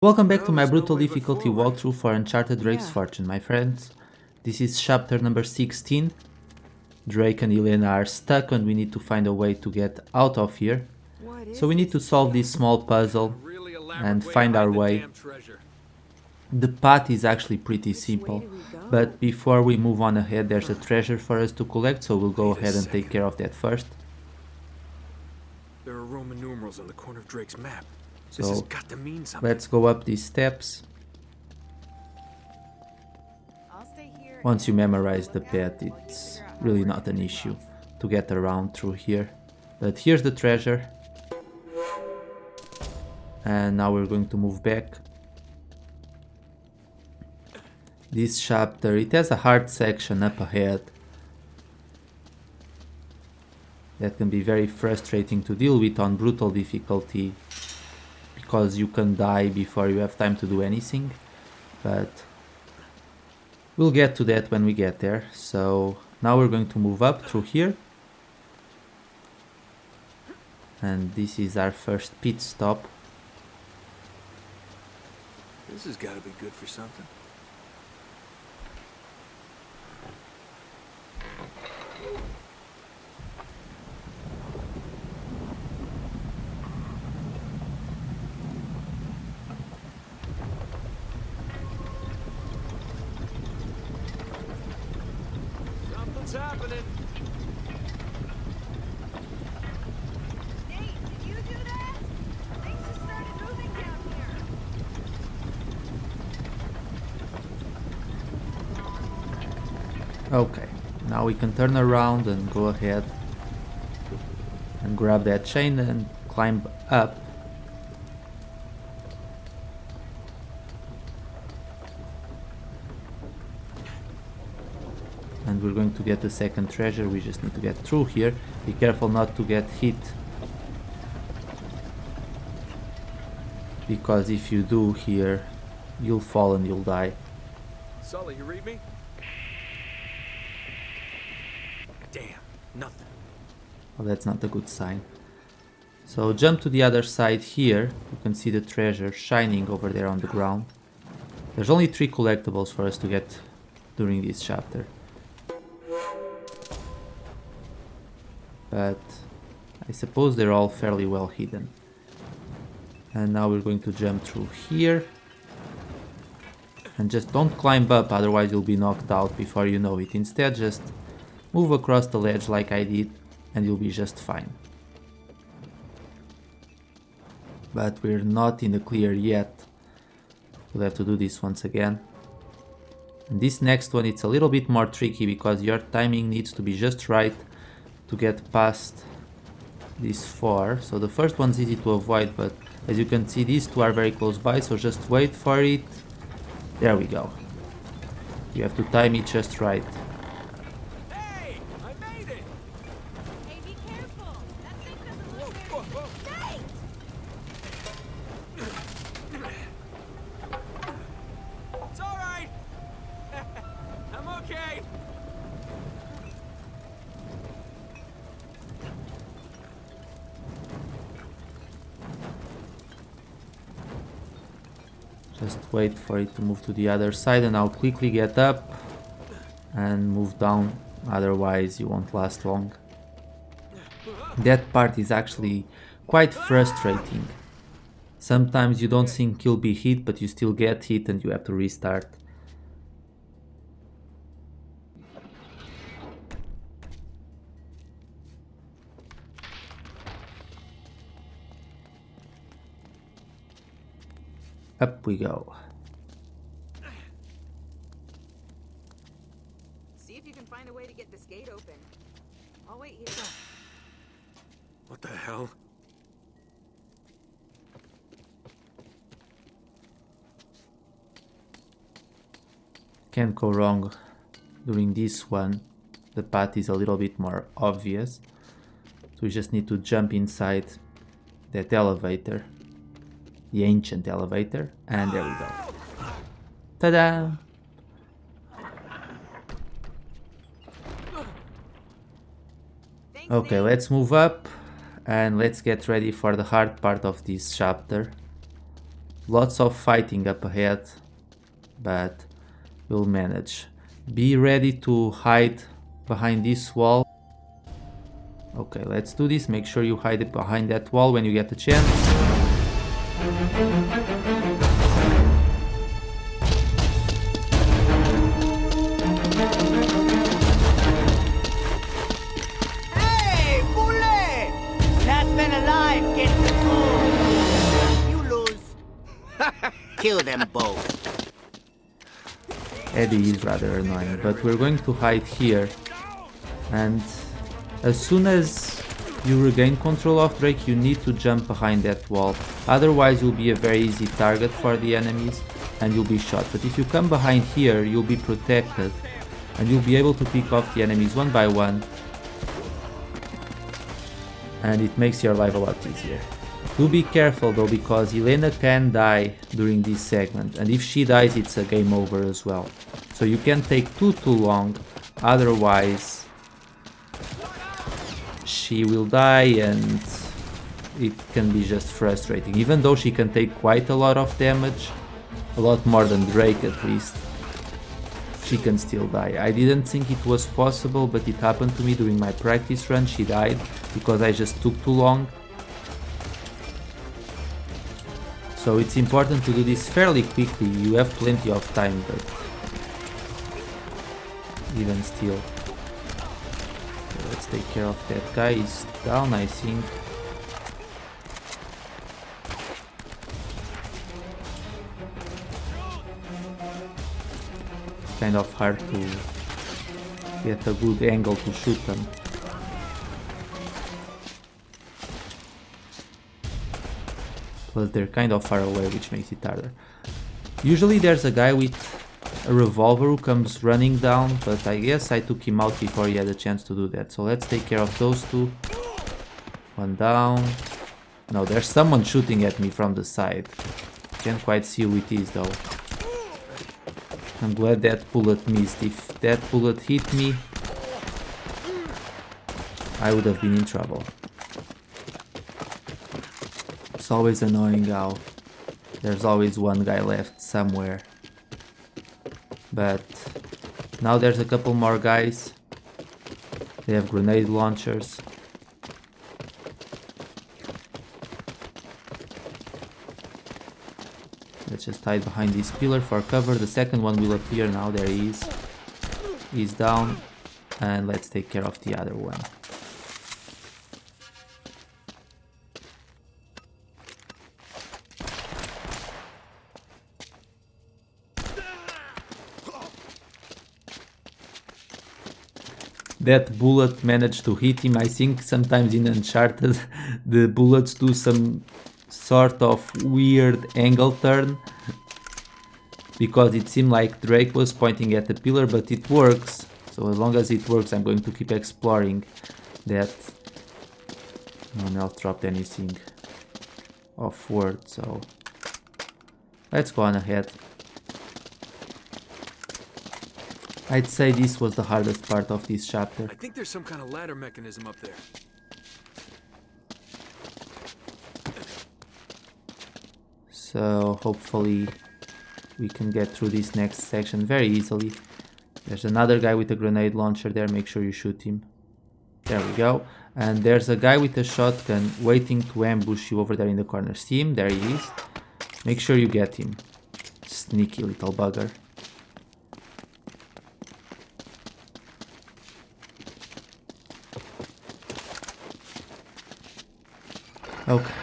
Welcome back to my brutal difficulty walkthrough for Uncharted Drake's Fortune, my friends. This is chapter number 16. Drake and Elena are stuck and we need to find a way to get out of here. So we need to solve this small puzzle and find our way. The path is actually pretty simple, but before we move on ahead there's a treasure for us to collect, so we'll go ahead and take care of that first. There are Roman numerals on the corner of Drake's map. So this has got to mean something. let's go up these steps. Once you memorize the path, it's really not an issue to get around through here. But here's the treasure. And now we're going to move back. This chapter, it has a hard section up ahead. That can be very frustrating to deal with on brutal difficulty, because you can die before you have time to do anything. But we'll get to that when we get there. So now we're going to move up through here. And this is our first pit stop. This has got to be good for something. Something's happening. Nate, did you do that? Things just started moving down here. Okay, now we can turn around and go ahead and grab that chain and climb up. And we're going to get the second treasure. We just need to get through here. Be careful not to get hit, because if you do here, you'll fall and you'll die. Sully, you read me? Damn, nothing. Well, that's not a good sign. So jump to the other side here. You can see the treasure shining over there on the ground. There's only 3 collectibles for us to get during this chapter. But I suppose they're all fairly well hidden. And now we're going to jump through here. And just don't climb up, otherwise you'll be knocked out before you know it. Instead, just move across the ledge like I did, and you'll be just fine. But we're not in the clear yet. We'll have to do this once again. And this next one, it's a little bit more tricky because your timing needs to be just right to get past these 4. So the first one's easy to avoid, but as you can see, these 2 are very close by, so just wait for it. There we go. You have to time it just right. Hey, I made it. Hey, be careful. That thing doesn't look very... Nate! It's all right. I'm okay. Just wait for it to move to the other side, and I'll quickly get up and move down, otherwise you won't last long. That part is actually quite frustrating. Sometimes you don't think you'll be hit, but you still get hit and you have to restart. Up we go. See if you can find a way to get this gate open. I'll wait here. What the hell? Can't go wrong. During this one, the path is a little bit more obvious. So we just need to jump inside that elevator. The ancient elevator, and there we go. Ta-da! Thanks, Okay, Nate. let's move up and let's get ready for the hard part of this chapter. Lots of fighting up ahead, but we'll manage. Be ready to hide behind this wall. Okay, let's do this. Make sure you hide it behind that wall when you get the chance. Hey, Poulet! Last man alive gets the gold. You lose. Kill them both. Eddie is rather annoying, but we're going to hide here. And as soon as you regain control of Drake, you need to jump behind that wall. Otherwise, you'll be a very easy target for the enemies and you'll be shot. But if you come behind here, you'll be protected and you'll be able to pick off the enemies one by one. And it makes your life a lot easier. Do be careful though, because Elena can die during this segment, and if she dies it's a game over as well. So you can't take too long, otherwise she will die and it can be just frustrating. Even though she can take quite a lot of damage, a lot more than Drake at least, she can still die. I didn't think it was possible, but it happened to me during my practice run. She died because I just took too long. So it's important to do this fairly quickly. You have plenty of time, but even still. Okay, let's take care of that guy. He's down, I think. Kind of hard to get a good angle to shoot them. Plus they're kind of far away, which makes it harder. Usually there's a guy with a revolver who comes running down, but I guess I took him out before he had a chance to do that. So let's take care of those two. One down. No, there's someone shooting at me from the side. Can't quite see who it is though. I'm glad that bullet missed. If that bullet hit me, I would have been in trouble. It's always annoying how there's always one guy left somewhere. But now there's a couple more guys. They have grenade launchers. Let's just hide behind this pillar for cover. The second one will appear now. There he is. He's down. And let's take care of the other one. That bullet managed to hit him. I think sometimes in Uncharted the bullets do some sort of weird angle turn, because it seemed like Drake was pointing at the pillar, but it works. So as long as it works, I'm going to keep exploring that. No one else dropped anything of worth, so let's go on ahead. I'd say this was the hardest part of this chapter. I think there's some kind of ladder mechanism up there. So hopefully we can get through this next section very easily. There's another guy with a grenade launcher there. Make sure you shoot him. There we go. And there's a guy with a shotgun waiting to ambush you over there in the corner. See him? There he is. Make sure you get him. Sneaky little bugger. Okay.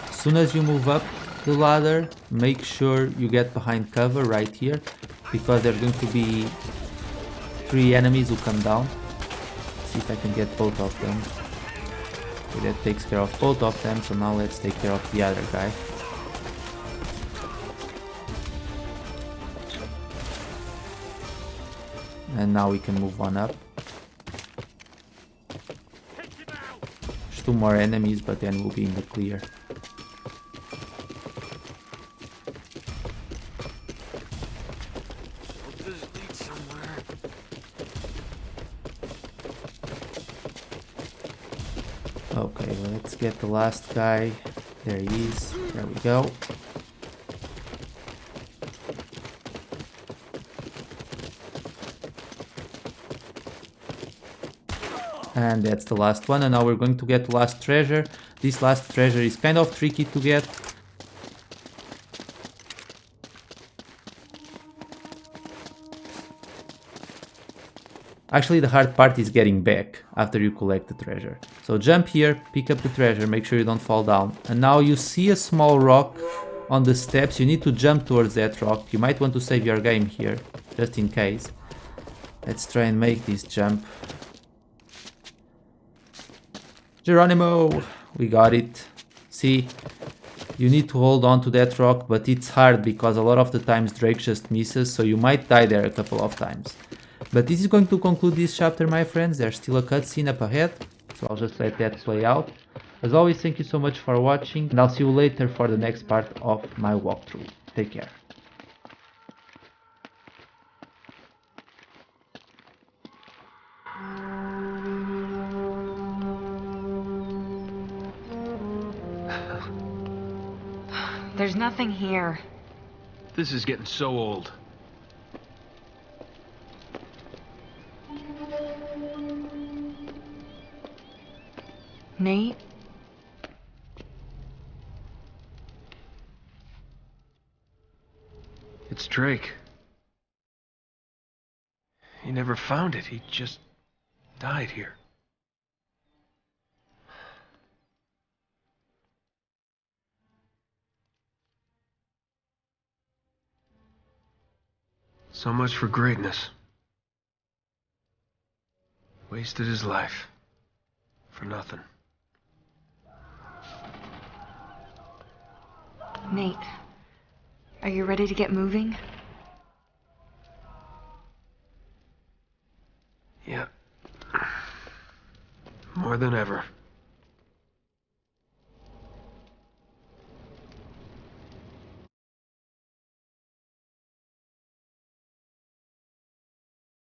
As soon as you move up the ladder, make sure you get behind cover right here, because there's going to be 3 enemies who come down. See if I can get both of them. Okay, that takes care of both of them, so now let's take care of the other guy. And now we can move on up. There's 2 more enemies, but then we'll be in the clear. Hope this leads somewhere. Okay, let's get the last guy. There he is. There we go. And that's the last one, and now we're going to get the last treasure. This last treasure is kind of tricky to get. Actually, the hard part is getting back after you collect the treasure. So jump here, pick up the treasure, make sure you don't fall down. And now you see a small rock on the steps. You need to jump towards that rock. You might want to save your game here, just in case. Let's try and make this jump. Geronimo! We got it. See? You need to hold on to that rock, but it's hard because a lot of the times Drake just misses, so you might die there a couple of times. But this is going to conclude this chapter, my friends. There's still a cutscene up ahead, so I'll just let that play out. As always, thank you so much for watching, and I'll see you later for the next part of my walkthrough. Take care. There's nothing here. This is getting so old. Nate? It's Drake. He never found it. He just died here. So much for greatness. Wasted his life. For nothing. Nate, are you ready to get moving? Yeah. More than ever.